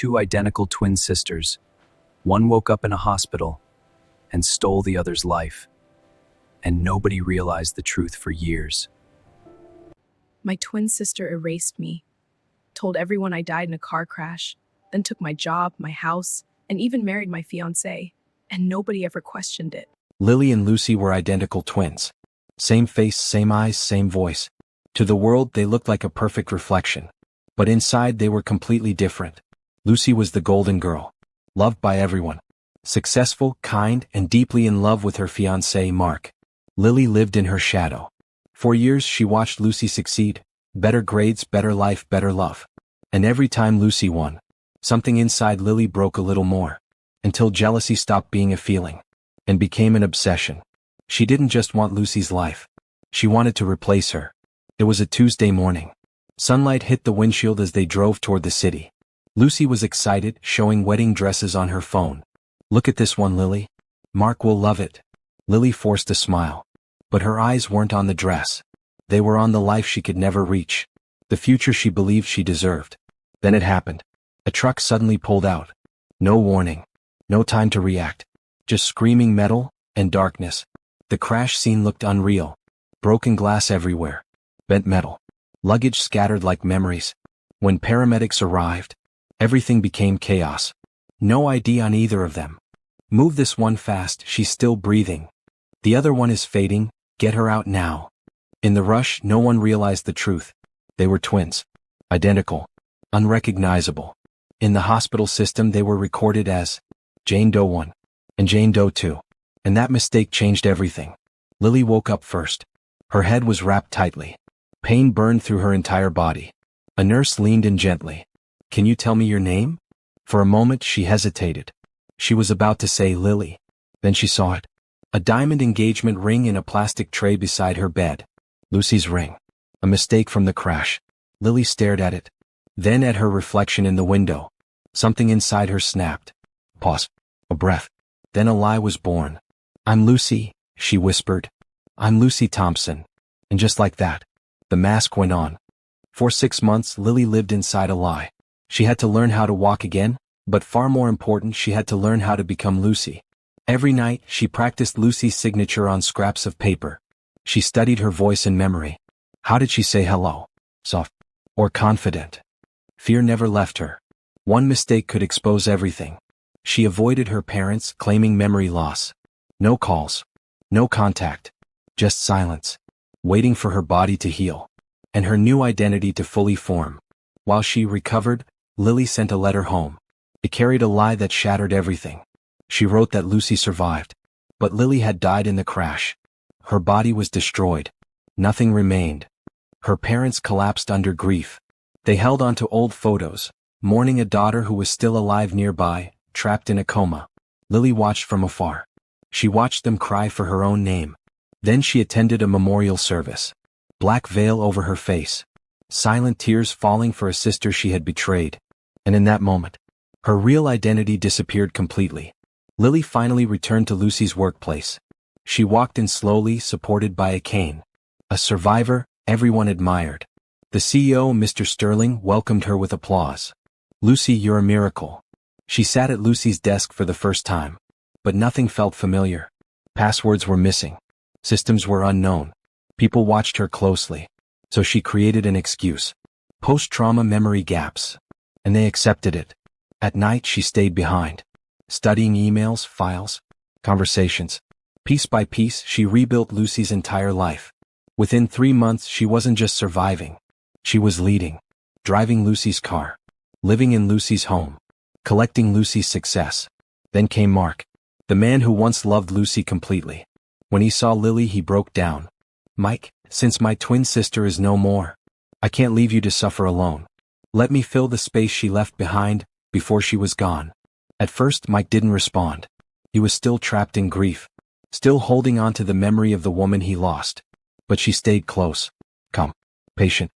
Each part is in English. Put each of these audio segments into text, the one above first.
two identical twin sisters. One woke up in a hospital and stole the other's life, and nobody realized the truth for years. My twin sister erased me, told everyone I died in a car crash, then took my job, my house, and even married my fiancé, and nobody ever questioned it. Lily and Lucy were identical twins. Same face, same eyes, same voice. To the world, they looked like a perfect reflection. But inside, they were completely different. Lucy was the golden girl, loved by everyone. Successful, kind, and deeply in love with her fiancé, Mark. Lily lived in her shadow. For years, she watched Lucy succeed. Better grades, better life, better love. And every time Lucy won, something inside Lily broke a little more. Until jealousy stopped being a feeling and became an obsession. She didn't just want Lucy's life. She wanted to replace her. It was a Tuesday morning. Sunlight hit the windshield as they drove toward the city. Lucy was excited, showing wedding dresses on her phone. "Look at this one, Lily. Mark will love it." Lily forced a smile. But her eyes weren't on the dress. They were on the life she could never reach. The future she believed she deserved. Then it happened. A truck suddenly pulled out. No warning. No time to react. Just screaming metal and darkness. The crash scene looked unreal. Broken glass everywhere. Bent metal. Luggage scattered like memories. When paramedics arrived, everything became chaos. No ID on either of them. "Move this one fast, she's still breathing. The other one is fading, get her out now." In the rush, no one realized the truth. They were twins. Identical. Unrecognizable. In the hospital system, they were recorded as Jane Doe 1 and Jane Doe 2. And that mistake changed everything. Lily woke up first. Her head was wrapped tightly. Pain burned through her entire body. A nurse leaned in gently. "Can you tell me your name?" For a moment, she hesitated. She was about to say Lily. Then she saw it. A diamond engagement ring in a plastic tray beside her bed. Lucy's ring. A mistake from the crash. Lily stared at it. Then at her reflection in the window. Something inside her snapped. Pause. A breath. Then a lie was born. "I'm Lucy," she whispered. "I'm Lucy Thompson." And just like that, the mask went on. For 6 months, Lily lived inside a lie. She had to learn how to walk again, but far more important, she had to learn how to become Lucy. Every night, she practiced Lucy's signature on scraps of paper. She studied her voice in memory. How did she say hello? Soft or confident? Fear never left her. One mistake could expose everything. She avoided her parents, claiming memory loss. No calls. No contact. Just silence. Waiting for her body to heal. And her new identity to fully form. While she recovered, Lily sent a letter home. It carried a lie that shattered everything. She wrote that Lucy survived. But Lily had died in the crash. Her body was destroyed. Nothing remained. Her parents collapsed under grief. They held onto old photos, mourning a daughter who was still alive nearby, trapped in a coma. Lily watched from afar. She watched them cry for her own name. Then she attended a memorial service. Black veil over her face. Silent tears falling for a sister she had betrayed. And in that moment, her real identity disappeared completely. Lily finally returned to Lucy's workplace. She walked in slowly, supported by a cane. A survivor, everyone admired. The CEO, Mr. Sterling, welcomed her with applause. "Lucy, you're a miracle." She sat at Lucy's desk for the first time. But nothing felt familiar. Passwords were missing. Systems were unknown. People watched her closely. So she created an excuse. Post-trauma memory gaps. And they accepted it. At night, she stayed behind. Studying emails, files, conversations. Piece by piece, she rebuilt Lucy's entire life. Within 3 months, she wasn't just surviving. She was leading. Driving Lucy's car. Living in Lucy's home. Collecting Lucy's success. Then came Mark. The man who once loved Lucy completely. When he saw Lily, he broke down. "Mike, since my twin sister is no more, I can't leave you to suffer alone. Let me fill the space she left behind, before she was gone." At first, Mike didn't respond. He was still trapped in grief. Still holding on to the memory of the woman he lost. But she stayed close. Calm. Patient.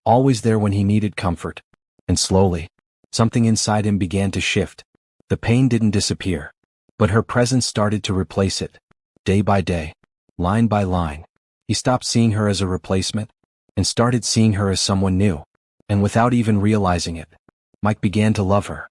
Always there when he needed comfort. And slowly, something inside him began to shift. The pain didn't disappear. But her presence started to replace it. Day by day. Line by line. He stopped seeing her as a replacement. And started seeing her as someone new. And without even realizing it, Mike began to love her.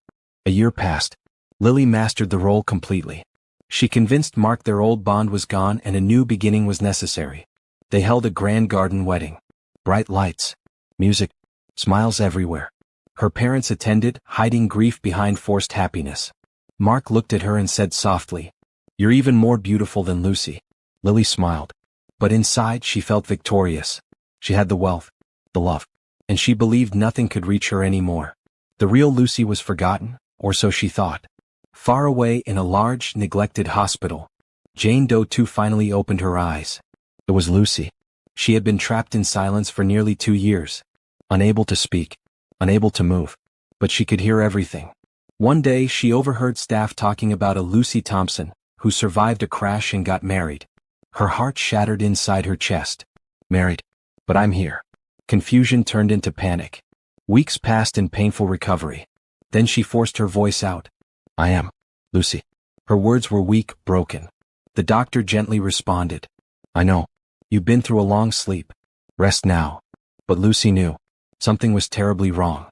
A year passed. Lily mastered the role completely. She convinced Mark their old bond was gone and a new beginning was necessary. They held a grand garden wedding. Bright lights, music, smiles everywhere. Her parents attended, hiding grief behind forced happiness. Mark looked at her and said softly, "You're even more beautiful than Lucy." Lily smiled. But inside she felt victorious. She had the wealth, the love, and she believed nothing could reach her anymore. The real Lucy was forgotten, or so she thought. Far away in a large, neglected hospital, Jane Doe too finally opened her eyes. It was Lucy. She had been trapped in silence for nearly 2 years, unable to speak, unable to move, but she could hear everything. One day she overheard staff talking about a Lucy Thompson, who survived a crash and got married. Her heart shattered inside her chest. Married? But I'm here. Confusion turned into panic. Weeks passed in painful recovery. Then she forced her voice out. I am Lucy. Her words were weak, broken. The doctor gently responded. I know. You've been through a long sleep. Rest now. But Lucy knew. Something was terribly wrong.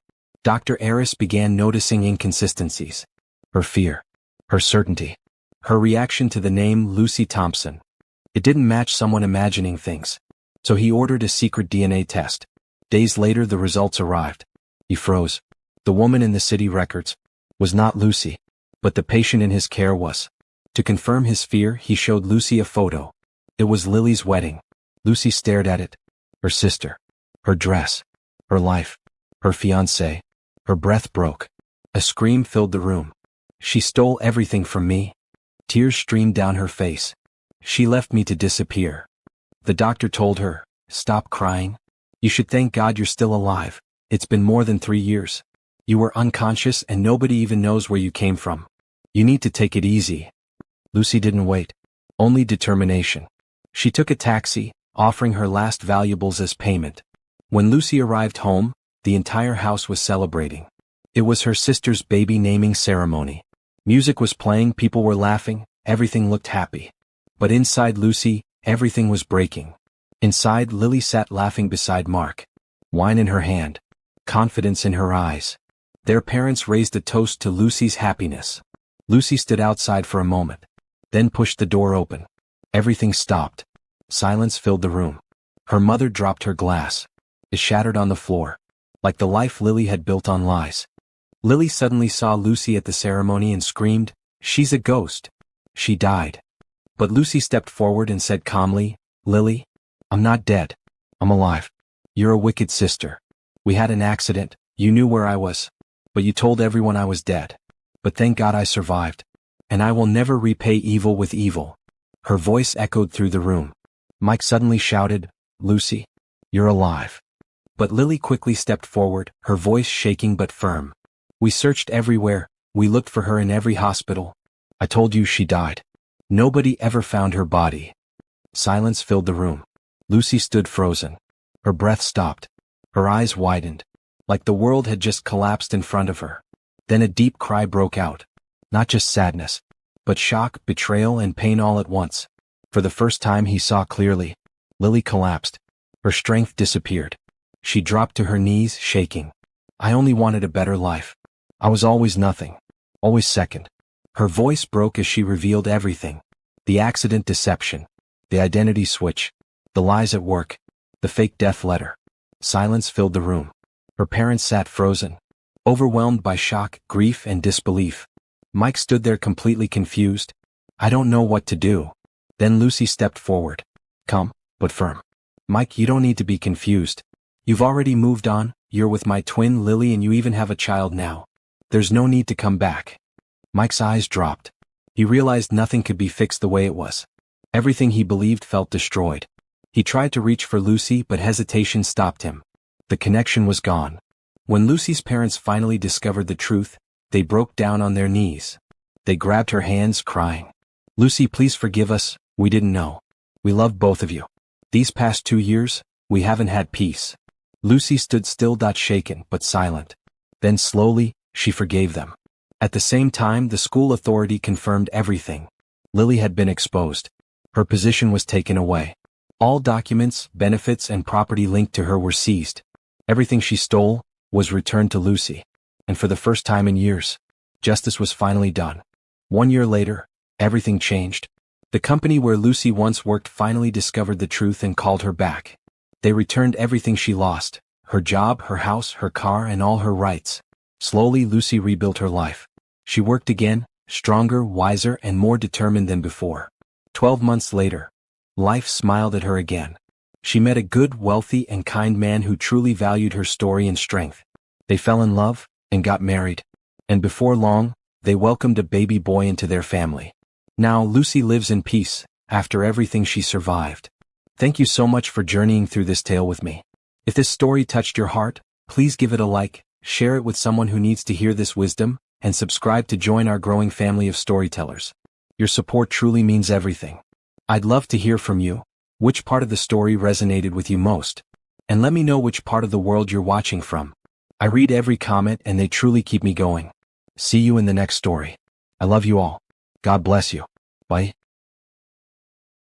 Dr. Eris began noticing inconsistencies. Her fear. Her certainty. Her reaction to the name Lucy Thompson. It didn't match someone imagining things. So he ordered a secret DNA test. Days later the results arrived. He froze. The woman in the city records was not Lucy, but the patient in his care was. To confirm his fear, he showed Lucy a photo. It was Lily's wedding. Lucy stared at it. Her sister. Her dress. Her life. Her fiancé. Her breath broke. A scream filled the room. She stole everything from me. Tears streamed down her face. She left me to disappear. The doctor told her, stop crying. You should thank God you're still alive. It's been more than 3 years. You were unconscious and nobody even knows where you came from. You need to take it easy. Lucy didn't wait. Only determination. She took a taxi, offering her last valuables as payment. When Lucy arrived home, the entire house was celebrating. It was her sister's baby naming ceremony. Music was playing, people were laughing, everything looked happy. But inside Lucy, everything was breaking. Inside, Lily sat laughing beside Mark. Wine in her hand. Confidence in her eyes. Their parents raised a toast to Lucy's happiness. Lucy stood outside for a moment, then pushed the door open. Everything stopped. Silence filled the room. Her mother dropped her glass. It shattered on the floor, like the life Lily had built on lies. Lily suddenly saw Lucy at the ceremony and screamed, "She's a ghost. She died." But Lucy stepped forward and said calmly, "Lily, I'm not dead. I'm alive. You're a wicked sister. We had an accident, you knew where I was, but you told everyone I was dead. But thank God I survived. And I will never repay evil with evil." Her voice echoed through the room. Mike suddenly shouted, "Lucy, you're alive." But Lily quickly stepped forward, her voice shaking but firm. "We searched everywhere, we looked for her in every hospital. I told you she died. Nobody ever found her body." Silence filled the room. Lucy stood frozen. Her breath stopped. Her eyes widened, like the world had just collapsed in front of her. Then a deep cry broke out. Not just sadness, but shock, betrayal, and pain all at once. For the first time he saw clearly. Lily collapsed. Her strength disappeared. She dropped to her knees, shaking. "I only wanted a better life. I was always nothing. Always second." Her voice broke as she revealed everything. The accident deception. The identity switch. The lies at work. The fake death letter. Silence filled the room. Her parents sat frozen, overwhelmed by shock, grief, and disbelief. Mike stood there completely confused. "I don't know what to do." Then Lucy stepped forward. Calm, but firm. "Mike, you don't need to be confused. You've already moved on, you're with my twin Lily and you even have a child now. There's no need to come back." Mike's eyes dropped. He realized nothing could be fixed the way it was. Everything he believed felt destroyed. He tried to reach for Lucy, but hesitation stopped him. The connection was gone. When Lucy's parents finally discovered the truth, they broke down on their knees. They grabbed her hands, crying, "Lucy, please forgive us, we didn't know. We love both of you. These past 2 years, we haven't had peace." Lucy stood still, shaken but silent. Then slowly, she forgave them. At the same time, the school authority confirmed everything. Lily had been exposed. Her position was taken away. All documents, benefits, and property linked to her were seized. Everything she stole was returned to Lucy. And for the first time in years, Justice was finally done. 1 year later, everything changed. The company where Lucy once worked finally discovered the truth and called her back. They returned everything she lost: her job, her house, her car, and all her rights. Slowly, Lucy rebuilt her life. She worked again, stronger, wiser, and more determined than before. 12 months later, life smiled at her again. She met a good, wealthy, and kind man who truly valued her story and strength. They fell in love and got married. And before long, they welcomed a baby boy into their family. Now Lucy lives in peace, after everything she survived. Thank you so much for journeying through this tale with me. If this story touched your heart, please give it a like, share it with someone who needs to hear this wisdom, and subscribe to join our growing family of storytellers. Your support truly means everything. I'd love to hear from you. Which part of the story resonated with you most? And let me know which part of the world you're watching from. I read every comment and they truly keep me going. See you in the next story. I love you all. God bless you. Bye.